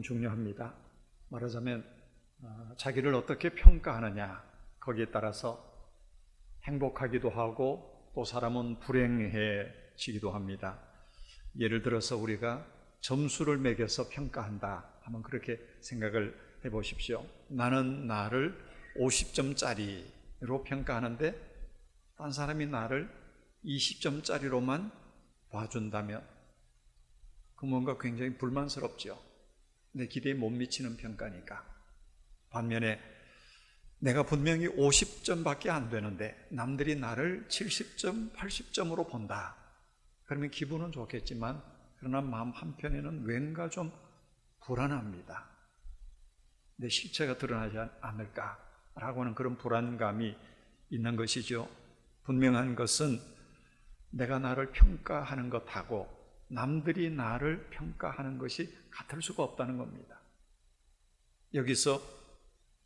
중요합니다. 말하자면 자기를 어떻게 평가하느냐, 거기에 따라서 행복하기도 하고 또 사람은 불행해지기도 합니다. 예를 들어서 우리가 점수를 매겨서 평가한다 하면 그렇게 생각을 해보십시오. 나는 나를 50점짜리로 평가하는데 딴 사람이 나를 20점짜리로만 봐준다면 그 뭔가 굉장히 불만스럽죠. 내 기대에 못 미치는 평가니까. 반면에 내가 분명히 50점밖에 안 되는데 남들이 나를 70점, 80점으로 본다. 그러면 기분은 좋겠지만 그러나 마음 한편에는 왠가 좀 불안합니다. 내 실체가 드러나지 않을까라고 하는 그런 불안감이 있는 것이죠. 분명한 것은 내가 나를 평가하는 것하고 남들이 나를 평가하는 것이 같을 수가 없다는 겁니다. 여기서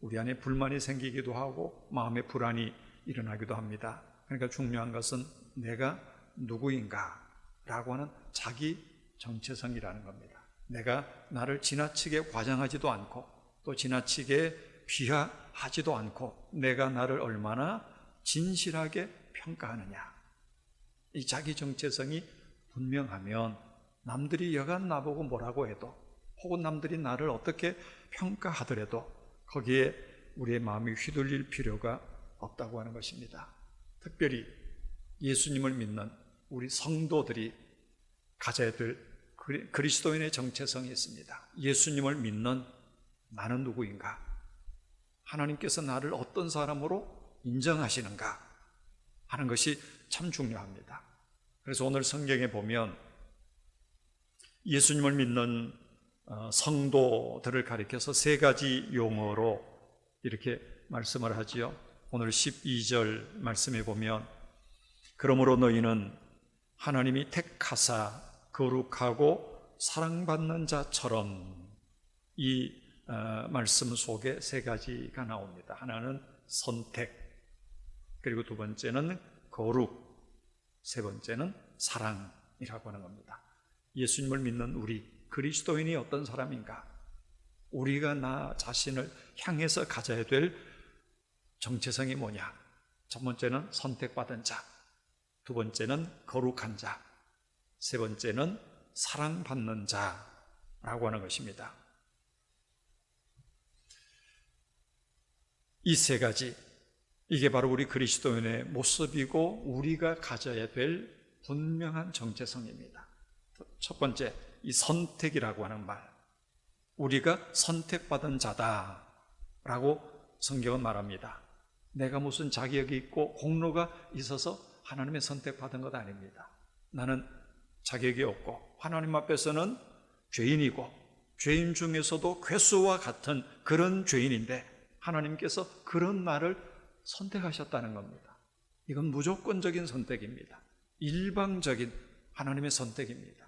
우리 안에 불만이 생기기도 하고 마음의 불안이 일어나기도 합니다. 그러니까 중요한 것은 내가 누구인가 라고 하는 자기 정체성이라는 겁니다. 내가 나를 지나치게 과장하지도 않고 또 지나치게 비하하지도 않고 내가 나를 얼마나 진실하게 평가하느냐, 이 자기 정체성이 분명하면 남들이 여간 나보고 뭐라고 해도 혹은 남들이 나를 어떻게 평가하더라도 거기에 우리의 마음이 휘둘릴 필요가 없다고 하는 것입니다. 특별히 예수님을 믿는 우리 성도들이 가져야 될 그리스도인의 정체성이 있습니다. 예수님을 믿는 나는 누구인가? 하나님께서 나를 어떤 사람으로 인정하시는가 하는 것이 참 중요합니다. 그래서 오늘 성경에 보면 예수님을 믿는 성도들을 가리켜서 세 가지 용어로 이렇게 말씀을 하지요. 오늘 12절 말씀에 보면 그러므로 너희는 하나님이 택하사 거룩하고 사랑받는 자처럼, 이 말씀 속에 세 가지가 나옵니다. 하나는 선택, 그리고 두 번째는 거룩, 세 번째는 사랑이라고 하는 겁니다. 예수님을 믿는 우리 그리스도인이 어떤 사람인가? 우리가 나 자신을 향해서 가져야 될 정체성이 뭐냐? 첫 번째는 선택받은 자, 두 번째는 거룩한 자, 세 번째는 사랑받는 자라고 하는 것입니다. 이 세 가지, 이게 바로 우리 그리스도인의 모습이고 우리가 가져야 될 분명한 정체성입니다. 첫 번째, 이 선택이라고 하는 말, 우리가 선택받은 자다라고 성경은 말합니다. 내가 무슨 자격이 있고 공로가 있어서 하나님의 선택받은 것 아닙니다. 나는 자격이 없고 하나님 앞에서는 죄인이고 죄인 중에서도 괴수와 같은 그런 죄인인데 하나님께서 그런 나를 선택하셨다는 겁니다. 이건 무조건적인 선택입니다. 일방적인 하나님의 선택입니다.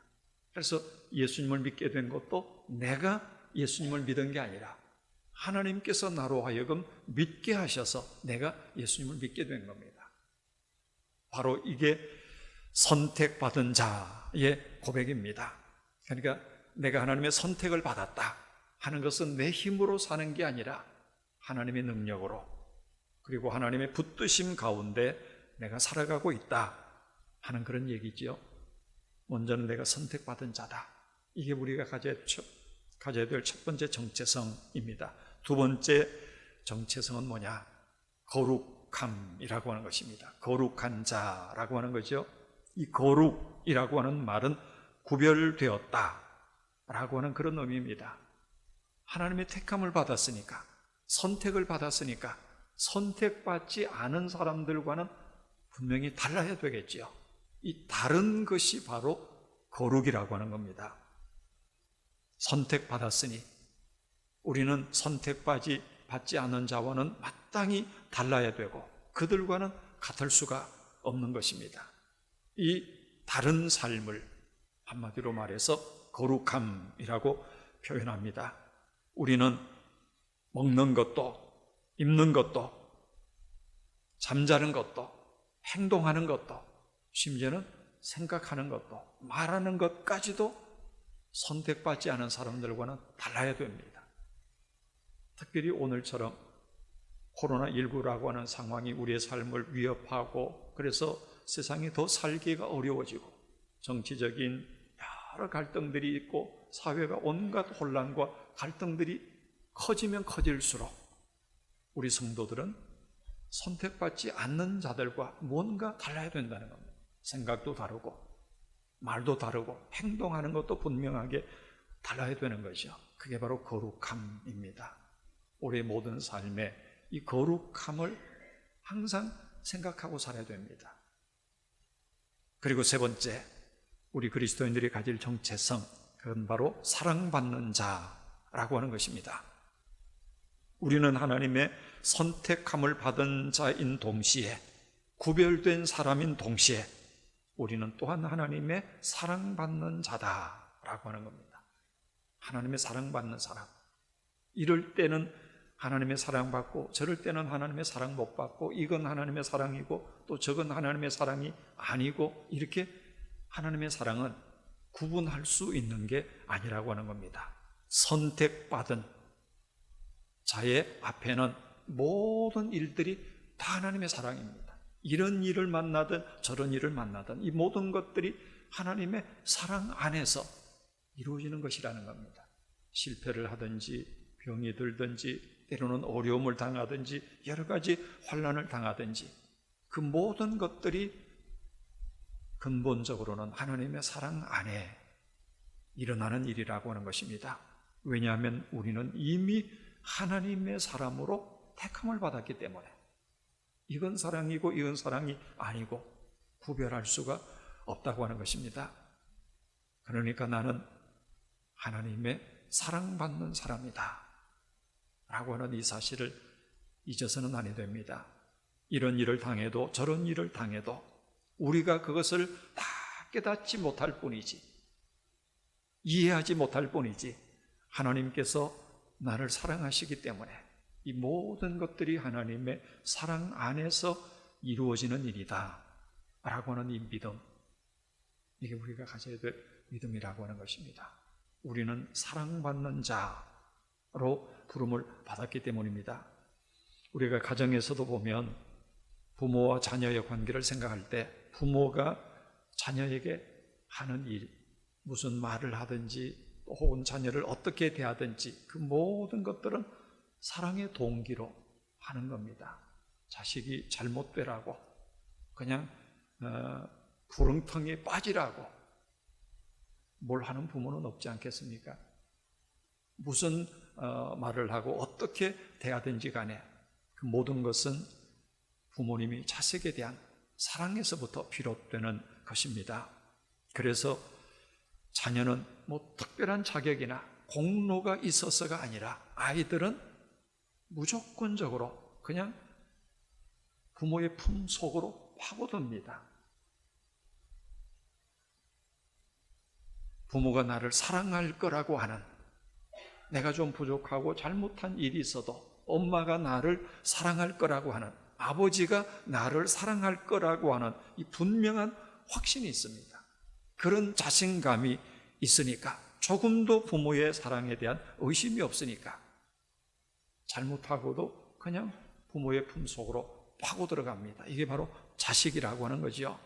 그래서 예수님을 믿게 된 것도 내가 예수님을 믿은 게 아니라 하나님께서 나로 하여금 믿게 하셔서 내가 예수님을 믿게 된 겁니다. 바로 이게 선택받은 자의 고백입니다. 그러니까 내가 하나님의 선택을 받았다 하는 것은 내 힘으로 사는 게 아니라 하나님의 능력으로, 그리고 하나님의 붙드심 가운데 내가 살아가고 있다 하는 그런 얘기죠. 먼저는 내가 선택받은 자다. 이게 우리가 가져야 될 첫 번째 정체성입니다. 두 번째 정체성은 뭐냐? 거룩함이라고 하는 것입니다. 거룩한 자라고 하는 거죠. 이 거룩이라고 하는 말은 구별되었다 라고 하는 그런 의미입니다. 하나님의 택함을 받았으니까, 선택을 받았으니까 선택받지 않은 사람들과는 분명히 달라야 되겠지요. 이 다른 것이 바로 거룩이라고 하는 겁니다. 선택받았으니 우리는 선택받지 않은 자와는 마땅히 달라야 되고 그들과는 같을 수가 없는 것입니다. 이 다른 삶을 한마디로 말해서 거룩함이라고 표현합니다. 우리는 먹는 것도 입는 것도 잠자는 것도 행동하는 것도 심지어는 생각하는 것도 말하는 것까지도 선택받지 않은 사람들과는 달라야 됩니다. 특별히 오늘처럼 코로나19라고 하는 상황이 우리의 삶을 위협하고, 그래서 세상이 더 살기가 어려워지고 정치적인 여러 갈등들이 있고 사회가 온갖 혼란과 갈등들이 커지면 커질수록 우리 성도들은 선택받지 않는 자들과 뭔가 달라야 된다는 겁니다. 생각도 다르고 말도 다르고 행동하는 것도 분명하게 달라야 되는 것이죠. 그게 바로 거룩함입니다. 우리의 모든 삶에 이 거룩함을 항상 생각하고 살아야 됩니다. 그리고 세 번째, 우리 그리스도인들이 가질 정체성, 그건 바로 사랑받는 자라고 하는 것입니다. 우리는 하나님의 선택함을 받은 자인 동시에, 구별된 사람인 동시에 우리는 또한 하나님의 사랑받는 자다라고 하는 겁니다. 하나님의 사랑받는 사람. 이럴 때는 하나님의 사랑받고 저럴 때는 하나님의 사랑 못 받고, 이건 하나님의 사랑이고 또 저건 하나님의 사랑이 아니고, 이렇게 하나님의 사랑은 구분할 수 있는 게 아니라고 하는 겁니다. 선택받은 자의 앞에는 모든 일들이 다 하나님의 사랑입니다. 이런 일을 만나든 저런 일을 만나든 이 모든 것들이 하나님의 사랑 안에서 이루어지는 것이라는 겁니다. 실패를 하든지 병이 들든지 때로는 어려움을 당하든지 여러 가지 환난을 당하든지 그 모든 것들이 근본적으로는 하나님의 사랑 안에 일어나는 일이라고 하는 것입니다. 왜냐하면 우리는 이미 하나님의 사람으로 택함을 받았기 때문에 이건 사랑이고 이건 사랑이 아니고 구별할 수가 없다고 하는 것입니다. 그러니까 나는 하나님의 사랑받는 사람이다 라고 하는 이 사실을 잊어서는 아니 됩니다. 이런 일을 당해도 저런 일을 당해도 우리가 그것을 다 깨닫지 못할 뿐이지, 이해하지 못할 뿐이지, 하나님께서 나를 사랑하시기 때문에 이 모든 것들이 하나님의 사랑 안에서 이루어지는 일이다 라고 하는 이 믿음, 이게 우리가 가져야 될 믿음이라고 하는 것입니다. 우리는 사랑받는 자로 부름을 받았기 때문입니다. 우리가 가정에서도 보면 부모와 자녀의 관계를 생각할 때 부모가 자녀에게 하는 일, 무슨 말을 하든지 혹은 자녀를 어떻게 대하든지 그 모든 것들은 사랑의 동기로 하는 겁니다. 자식이 잘못되라고, 그냥 구렁텅이에 빠지라고 뭘 하는 부모는 없지 않겠습니까? 무슨 말을 하고 어떻게 대하든지 간에 그 모든 것은 부모님이 자식에 대한 사랑에서부터 비롯되는 것입니다. 그래서 자녀는 뭐 특별한 자격이나 공로가 있어서가 아니라 아이들은 무조건적으로 그냥 부모의 품 속으로 파고듭니다. 부모가 나를 사랑할 거라고 하는, 내가 좀 부족하고 잘못한 일이 있어도 엄마가 나를 사랑할 거라고 하는, 아버지가 나를 사랑할 거라고 하는 이 분명한 확신이 있습니다. 그런 자신감이 있으니까, 조금도 부모의 사랑에 대한 의심이 없으니까 잘못하고도 그냥 부모의 품속으로 파고 들어갑니다. 이게 바로 자식이라고 하는 거죠.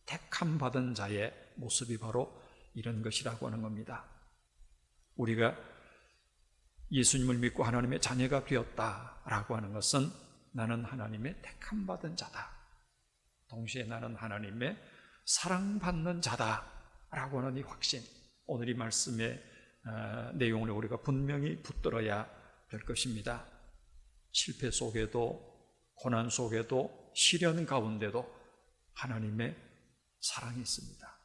택함 받은 자의 모습이 바로 이런 것이라고 하는 겁니다. 우리가 예수님을 믿고 하나님의 자녀가 되었다라고 하는 것은 나는 하나님의 택함 받은 자다, 동시에 나는 하나님의 사랑받는 자다라고 하는 이 확신, 오늘 이 말씀의 내용을 우리가 분명히 붙들어야 될 것입니다. 실패 속에도 고난 속에도 시련 가운데도 하나님의 사랑이 있습니다.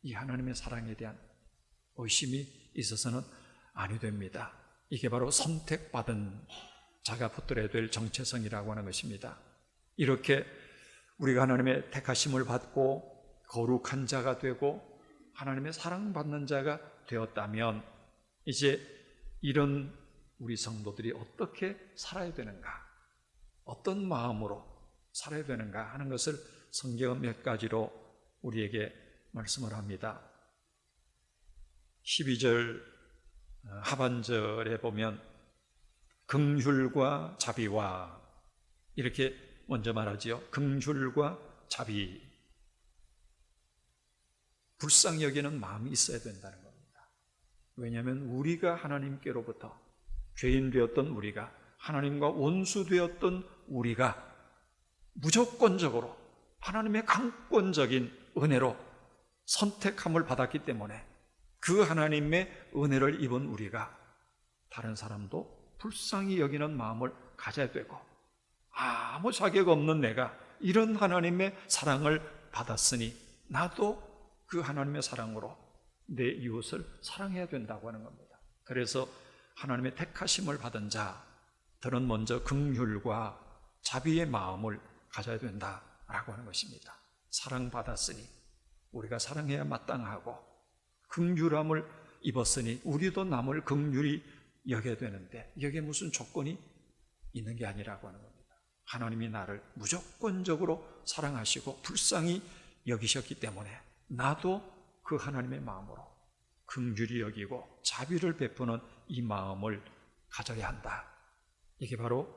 이 하나님의 사랑에 대한 의심이 있어서는 아니 됩니다. 이게 바로 선택받은 자가 붙들어야 될 정체성이라고 하는 것입니다. 이렇게 우리가 하나님의 택하심을 받고 거룩한 자가 되고 하나님의 사랑받는 자가 되었다면 이제 이런 우리 성도들이 어떻게 살아야 되는가, 어떤 마음으로 살아야 되는가 하는 것을 성경은 몇 가지로 우리에게 말씀을 합니다. 12절 하반절에 보면 긍휼과 자비와 이렇게 먼저 말하지요. 긍휼과 자비, 불쌍히 여기는 마음이 있어야 된다는 겁니다. 왜냐하면 우리가 하나님께로부터 죄인 되었던 우리가, 하나님과 원수 되었던 우리가 무조건적으로 하나님의 강권적인 은혜로 선택함을 받았기 때문에 그 하나님의 은혜를 입은 우리가 다른 사람도 불쌍히 여기는 마음을 가져야 되고, 아무 자격 없는 내가 이런 하나님의 사랑을 받았으니 나도 그 하나님의 사랑으로 내 이웃을 사랑해야 된다고 하는 겁니다. 그래서 하나님의 택하심을 받은 자들은 먼저 긍휼과 자비의 마음을 가져야 된다라고 하는 것입니다. 사랑받았으니 우리가 사랑해야 마땅하고, 긍휼함을 입었으니 우리도 남을 긍휼히 여겨야 되는데, 여기에 무슨 조건이 있는 게 아니라고 하는 겁니다. 하나님이 나를 무조건적으로 사랑하시고 불쌍히 여기셨기 때문에 나도 그 하나님의 마음으로 긍휼히 여기고 자비를 베푸는 이 마음을 가져야 한다. 이게 바로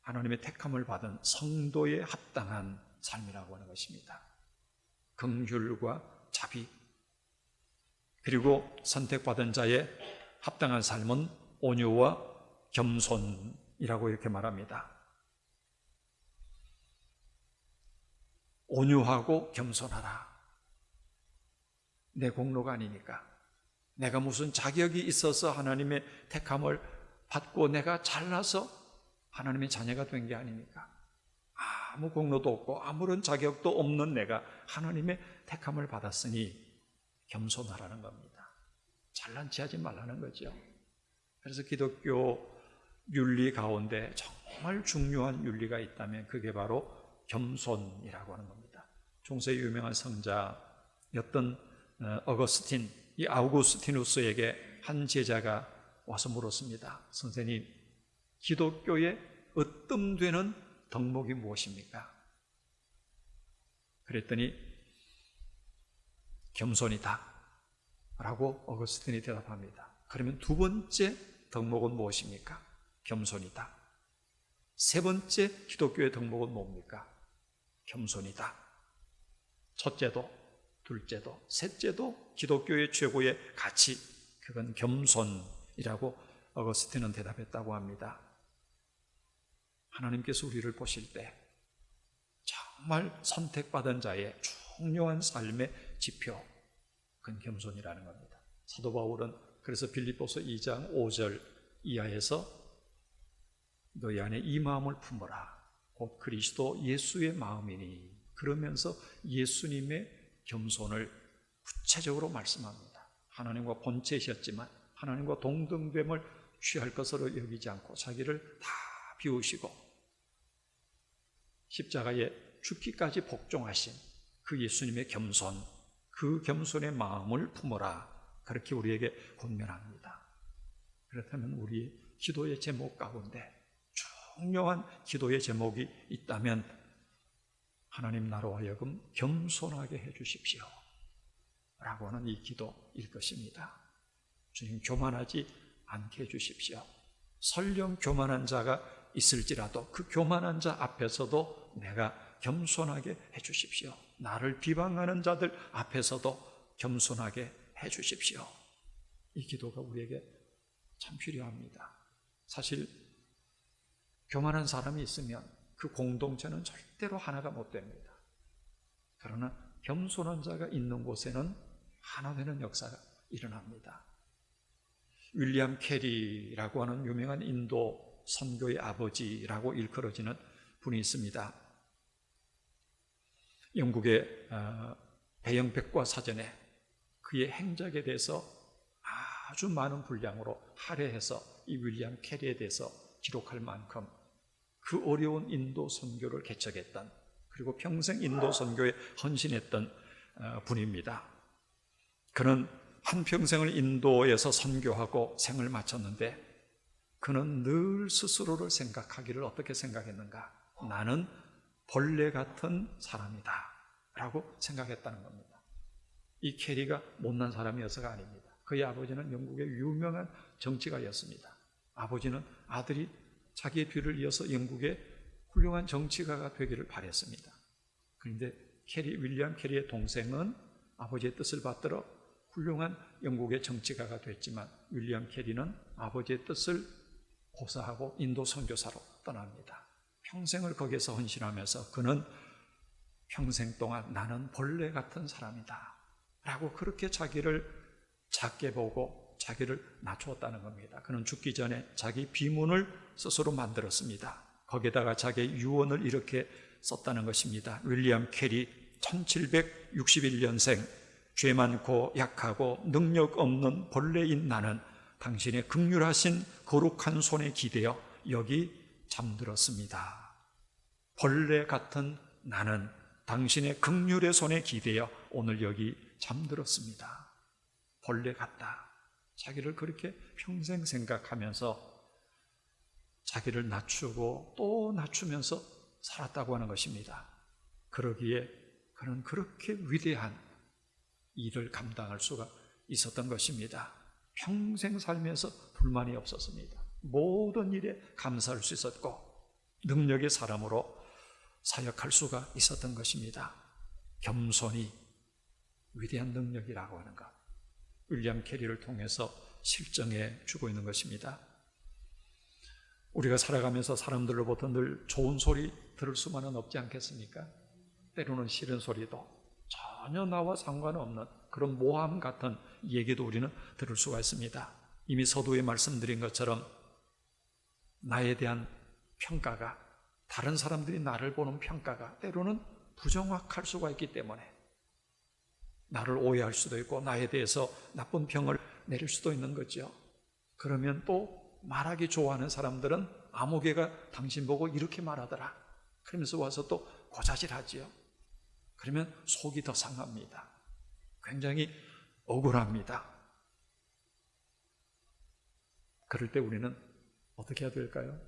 하나님의 택함을 받은 성도에 합당한 삶이라고 하는 것입니다. 긍휼과 자비, 그리고 선택받은 자의 합당한 삶은 온유와 겸손이라고 이렇게 말합니다. 온유하고 겸손하라. 내 공로가 아니니까, 내가 무슨 자격이 있어서 하나님의 택함을 받고 내가 잘나서 하나님의 자녀가 된 게 아니니까, 아무 공로도 없고 아무런 자격도 없는 내가 하나님의 택함을 받았으니 겸손하라는 겁니다. 잘난 체 하지 말라는 거죠. 그래서 기독교 윤리 가운데 정말 중요한 윤리가 있다면 그게 바로 겸손이라고 하는 겁니다. 중세 유명한 성자였던 어거스틴, 이 아우구스티누스에게 한 제자가 와서 물었습니다. 선생님, 기독교의 으뜸되는 덕목이 무엇입니까? 그랬더니 겸손이다 라고 어거스틴이 대답합니다. 그러면 두 번째 덕목은 무엇입니까? 겸손이다. 세 번째 기독교의 덕목은 뭡니까? 겸손이다. 첫째도 둘째도 셋째도 기독교의 최고의 가치, 그건 겸손이라고 어거스틴은 대답했다고 합니다. 하나님께서 우리를 보실 때 정말 선택받은 자의 중요한 삶의 지표, 그건 겸손이라는 겁니다. 사도 바울은 그래서 빌립보서 2장 5절 이하에서 너희 안에 이 마음을 품어라. 곧 그리스도 예수의 마음이니, 그러면서 예수님의 겸손을 구체적으로 말씀합니다. 하나님과 본체이셨지만 하나님과 동등됨을 취할 것으로 여기지 않고 자기를 다 비우시고 십자가에 죽기까지 복종하신 그 예수님의 겸손, 그 겸손의 마음을 품어라. 그렇게 우리에게 권면합니다. 그렇다면 우리 기도의 제목 가운데 중요한 기도의 제목이 있다면 하나님 나로 하여금 겸손하게 해주십시오 라고 하는 이 기도일 것입니다. 주님, 교만하지 않게 해주십시오. 설령 교만한 자가 있을지라도 그 교만한 자 앞에서도 내가 겸손하게 해주십시오. 나를 비방하는 자들 앞에서도 겸손하게 해주십시오. 이 기도가 우리에게 참 필요합니다. 사실 교만한 사람이 있으면 그 공동체는 절대로 하나가 못 됩니다. 그러나 겸손한 자가 있는 곳에는 하나 되는 역사가 일어납니다. 윌리엄 캐리라고 하는 유명한 인도 선교의 아버지라고 일컬어지는 분이 있습니다. 영국의 대형 백과사전에 그의 행적에 대해서 아주 많은 분량으로 할애해서 이 윌리엄 캐리에 대해서 기록할 만큼 그 어려운 인도 선교를 개척했던, 그리고 평생 인도 선교에 헌신했던 분입니다. 그는 한평생을 인도에서 선교하고 생을 마쳤는데 그는 늘 스스로를 생각하기를 어떻게 생각했는가? 나는 벌레 같은 사람이다 라고 생각했다는 겁니다. 이 캐리가 못난 사람이어서가 아닙니다. 그의 아버지는 영국의 유명한 정치가였습니다. 아버지는 아들이 자기의 뒤를 이어서 영국의 훌륭한 정치가가 되기를 바랬습니다. 그런데 윌리엄 캐리의 동생은 아버지의 뜻을 받들어 훌륭한 영국의 정치가가 됐지만 윌리엄 캐리는 아버지의 뜻을 고사하고 인도 선교사로 떠납니다. 평생을 거기에서 헌신하면서 그는 평생 동안 나는 벌레 같은 사람이다 라고 그렇게 자기를 작게 보고 자기를 낮추었다는 겁니다. 그는 죽기 전에 자기 비문을 스스로 만들었습니다. 거기에다가 자기의 유언을 이렇게 썼다는 것입니다. 윌리엄 캐리 1761년생, 죄 많고 약하고 능력 없는 벌레인 나는 당신의 극률하신 거룩한 손에 기대어 여기 잠들었습니다. 벌레 같은 나는 당신의 극률의 손에 기대어 오늘 여기 잠들었습니다. 벌레 같다. 자기를 그렇게 평생 생각하면서 자기를 낮추고 또 낮추면서 살았다고 하는 것입니다. 그러기에 그는 그렇게 위대한 일을 감당할 수가 있었던 것입니다. 평생 살면서 불만이 없었습니다. 모든 일에 감사할 수 있었고 능력의 사람으로 사역할 수가 있었던 것입니다. 겸손이 위대한 능력이라고 하는 것, 윌리엄 캐리를 통해서 실증해 주고 있는 것입니다. 우리가 살아가면서 사람들로부터 늘 좋은 소리 들을 수만은 없지 않겠습니까? 때로는 싫은 소리도 전혀 나와 상관없는 그런 모함 같은 얘기도 우리는 들을 수가 있습니다. 이미 서두에 말씀드린 것처럼 나에 대한 평가가, 다른 사람들이 나를 보는 평가가 때로는 부정확할 수가 있기 때문에 나를 오해할 수도 있고 나에 대해서 나쁜 평을 내릴 수도 있는 거죠. 그러면 또 말하기 좋아하는 사람들은 아무개가 당신 보고 이렇게 말하더라 그러면서 와서 또 고자질하지요. 그러면 속이 더 상합니다. 굉장히 억울합니다. 그럴 때 우리는 어떻게 해야 될까요?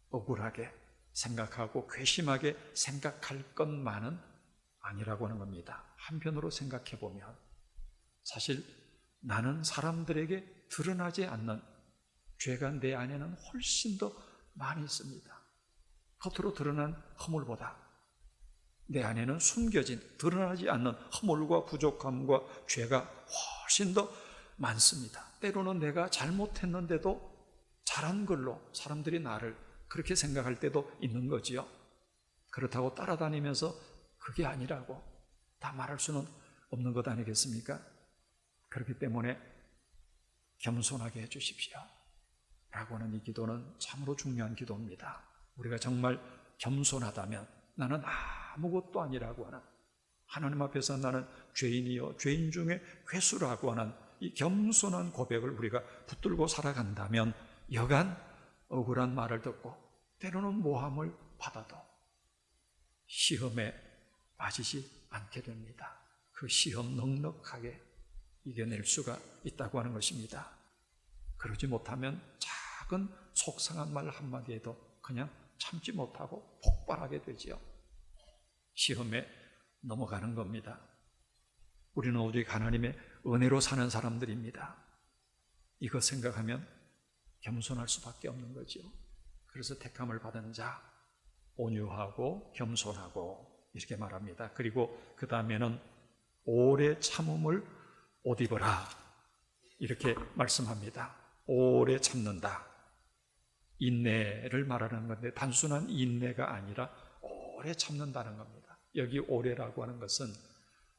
억울하게 생각하고 괘씸하게 생각할 것만은 아니라고 하는 겁니다. 한편으로 생각해 보면 사실 나는 사람들에게 드러나지 않는 죄가 내 안에는 훨씬 더 많이 있습니다. 겉으로 드러난 허물보다 내 안에는 숨겨진, 드러나지 않는 허물과 부족함과 죄가 훨씬 더 많습니다. 때로는 내가 잘못했는데도 잘한 걸로 사람들이 나를 그렇게 생각할 때도 있는 거지요. 그렇다고 따라다니면서 그게 아니라고 다 말할 수는 없는 것 아니겠습니까? 그렇기 때문에 겸손하게 해주십시오 라고 하는 이 기도는 참으로 중요한 기도입니다. 우리가 정말 겸손하다면 나는 아무것도 아니라고 하는, 하나님 앞에서 나는 죄인이요 죄인 중에 괴수라고 하는 이 겸손한 고백을 우리가 붙들고 살아간다면 여간 억울한 말을 듣고 때로는 모함을 받아도 시험에 빠지지 않게 됩니다. 그 시험 넉넉하게 이겨낼 수가 있다고 하는 것입니다. 그러지 못하면 작은 속상한 말 한마디에도 그냥 참지 못하고 폭발하게 되지요. 시험에 넘어가는 겁니다. 우리는 오직 하나님의 은혜로 사는 사람들입니다. 이거 생각하면 겸손할 수밖에 없는 거죠. 그래서 택함을 받은 자, 온유하고 겸손하고 이렇게 말합니다. 그리고 그 다음에는 오래 참음을 옷 입어라 이렇게 말씀합니다. 오래 참는다. 인내를 말하는 건데 단순한 인내가 아니라 오래 참는다는 겁니다. 여기 오래라고 하는 것은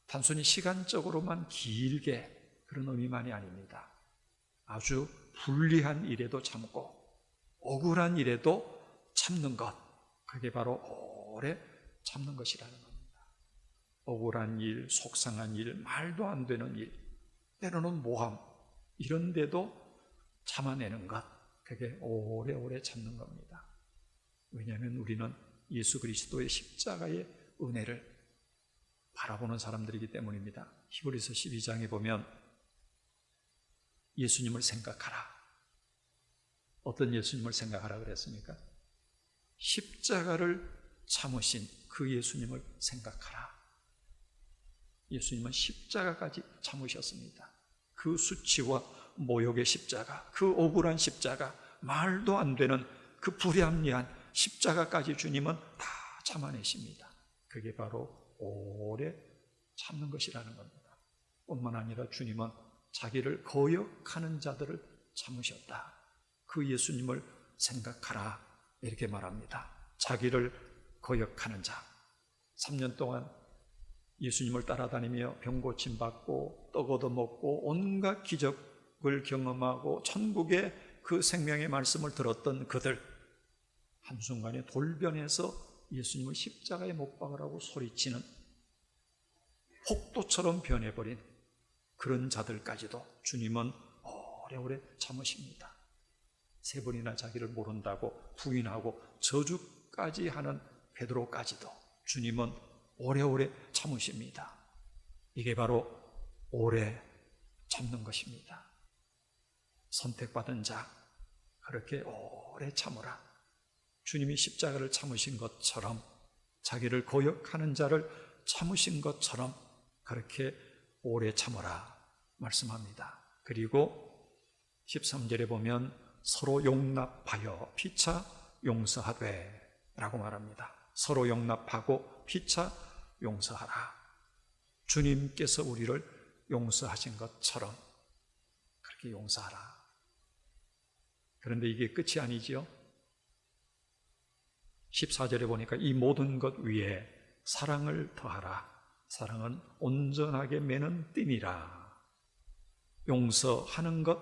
단순히 시간적으로만 길게 그런 의미만이 아닙니다. 아주 불리한 일에도 참고 억울한 일에도 참는 것, 그게 바로 오래 참는 것이라는 겁니다. 억울한 일, 속상한 일, 말도 안 되는 일, 때로는 모함, 이런 데도 참아내는 것, 그게 오래오래 참는 겁니다. 왜냐하면 우리는 예수 그리스도의 십자가의 은혜를 바라보는 사람들이기 때문입니다. 히브리서 12장에 보면 예수님을 생각하라. 어떤 예수님을 생각하라 그랬습니까? 십자가를 참으신 그 예수님을 생각하라. 예수님은 십자가까지 참으셨습니다. 그 수치와 모욕의 십자가, 그 억울한 십자가, 말도 안 되는 그 불합리한 십자가까지 주님은 다 참아내십니다. 그게 바로 오래 참는 것이라는 겁니다. 뿐만 아니라 주님은 자기를 거역하는 자들을 참으셨다. 그 예수님을 생각하라, 이렇게 말합니다. 자기를 거역하는 자. 3년 동안 예수님을 따라다니며 병 고침 받고 떡 얻어먹고 온갖 기적을 경험하고 천국의 그 생명의 말씀을 들었던 그들, 한순간에 돌변해서 예수님을 십자가에 못 박으라고 소리치는 폭도처럼 변해버린 그런 자들까지도 주님은 오래오래 참으십니다. 3번이나 자기를 모른다고 부인하고 저주까지 하는 베드로까지도 주님은 오래오래 참으십니다. 이게 바로 오래 참는 것입니다. 선택받은 자, 그렇게 오래 참으라. 주님이 십자가를 참으신 것처럼, 자기를 거역하는 자를 참으신 것처럼 그렇게 오래 참으라 말씀합니다. 그리고 13절에 보면 서로 용납하여 피차 용서하되 라고 말합니다. 서로 용납하고 피차 용서하라. 주님께서 우리를 용서하신 것처럼 그렇게 용서하라. 그런데 이게 끝이 아니지요. 14절에 보니까 이 모든 것 위에 사랑을 더하라. 사랑은 온전하게 매는 띠니라. 용서하는 것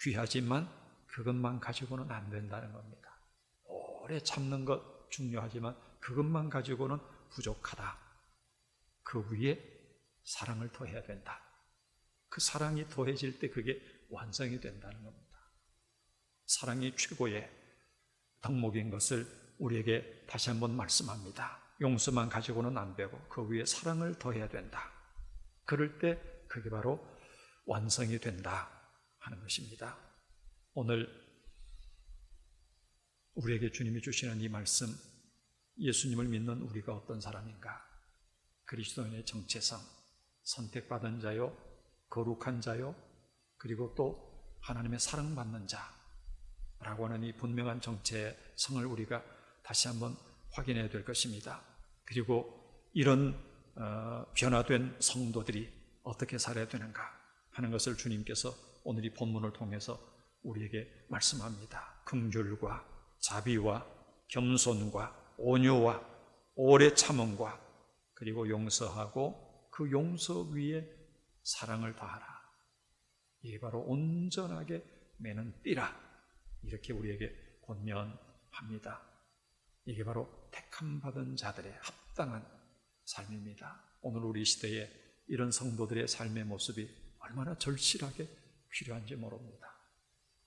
귀하지만 그것만 가지고는 안 된다는 겁니다. 오래 참는 것 중요하지만 그것만 가지고는 부족하다. 그 위에 사랑을 더해야 된다. 그 사랑이 더해질 때 그게 완성이 된다는 겁니다. 사랑이 최고의 덕목인 것을 우리에게 다시 한번 말씀합니다. 용서만 가지고는 안 되고 그 위에 사랑을 더해야 된다. 그럴 때 그게 바로 완성이 된다 하는 것입니다. 오늘 우리에게 주님이 주시는 이 말씀, 예수님을 믿는 우리가 어떤 사람인가? 그리스도인의 정체성, 선택받은 자요, 거룩한 자요, 그리고 또 하나님의 사랑받는 자라고 하는 이 분명한 정체성을 우리가 다시 한번 확인해야 될 것입니다. 그리고 이런 변화된 성도들이 어떻게 살아야 되는가 하는 것을 주님께서 오늘 이 본문을 통해서 우리에게 말씀합니다. 긍휼과 자비와 겸손과 온유와 오래 참음과 그리고 용서하고 그 용서 위에 사랑을 다하라. 이게 바로 온전하게 매는 띠라. 이렇게 우리에게 권면합니다. 이게 바로 택함받은 자들의 합당한 삶입니다. 오늘 우리 시대에 이런 성도들의 삶의 모습이 얼마나 절실하게 필요한지 모릅니다.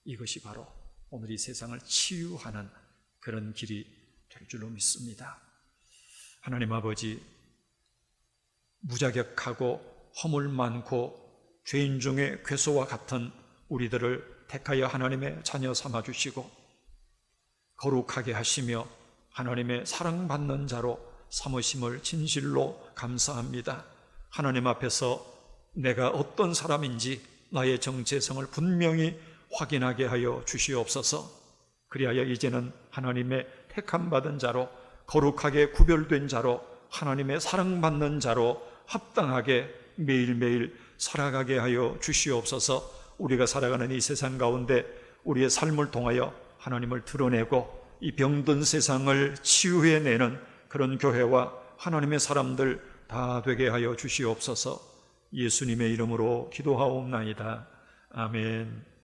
이것이 바로 오늘 이 세상을 치유하는 그런 길이 될 줄로 믿습니다. 하나님 아버지, 무자격하고 허물 많고 죄인 중에 괴소와 같은 우리들을 택하여 하나님의 자녀 삼아주시고 거룩하게 하시며 하나님의 사랑받는 자로 삼으심을 진실로 감사합니다. 하나님 앞에서 내가 어떤 사람인지 나의 정체성을 분명히 확인하게 하여 주시옵소서. 그리하여 이제는 하나님의 택함받은 자로, 거룩하게 구별된 자로, 하나님의 사랑받는 자로 합당하게 매일매일 살아가게 하여 주시옵소서. 우리가 살아가는 이 세상 가운데 우리의 삶을 통하여 하나님을 드러내고 이 병든 세상을 치유해내는 그런 교회와 하나님의 사람들 다 되게 하여 주시옵소서. 예수님의 이름으로 기도하옵나이다. 아멘.